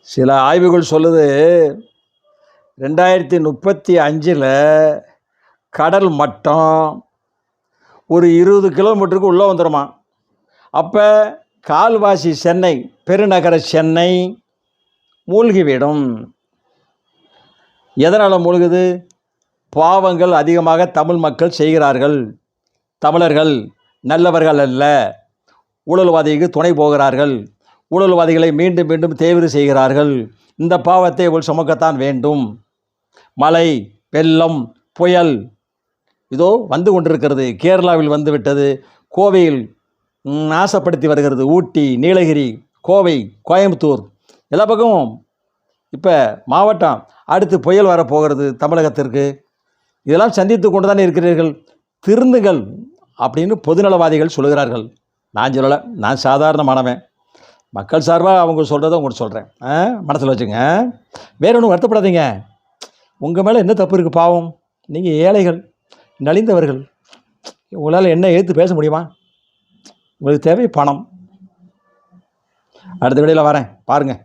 சில ஆய்வுகள் சொல்லுது 2035 கடல் மட்டம் ஒரு 20 கிலோமீட்டருக்கு உள்ளே வந்துடுமா. அப்போ கால்வாசி சென்னை, பெருநகர சென்னை மூழ்கிவிடும். எதனால் மூழ்குது? பாவங்கள் அதிகமாக தமிழ் மக்கள் செய்கிறார்கள். தமிழர்கள் நல்லவர்கள் அல்ல, ஊழல்வாதிக்கு துணை போகிறார்கள். ஊழல்வாதிகளை மீண்டும் மீண்டும் தேர்வு செய்கிறார்கள். இந்த பாவத்தை இவள் சுமக்கத்தான் வேண்டும். மழை, வெள்ளம், புயல் இதோ வந்து கொண்டிருக்கிறது. கேரளாவில் வந்துவிட்டது, கோவையில் நாசப்படுத்தி வருகிறது. ஊட்டி, நீலகிரி, கோவை, கோயம்புத்தூர் எல்லா பக்கமும் இப்போ மாவட்டம். அடுத்து புயல் வரப்போகிறது தமிழகத்திற்கு. இதெல்லாம் சந்தித்து கொண்டு தான் இருக்கிறீர்கள். திருந்துங்கள் அப்படின்னு பொதுநலவாதிகள் சொல்கிறார்கள். நான் சொல்லலை, நான் சாதாரணமானவன். மக்கள் சார்பாக அவங்க சொல்கிறத உங்களுக்கு சொல்கிறேன். மனசில் வச்சுங்க. வேற ஒன்றும் வருத்தப்படாதீங்க. உங்கள் மேலே என்ன தப்பு இருக்குது? பாவம், நீங்கள் ஏழைகள், நலிந்தவர்கள். உங்களால் என்ன எதிர்த்து பேச முடியுமா? உங்களுக்கு தேவை பணம். அடுத்த வீடியோவில் வரேன், பாருங்கள்.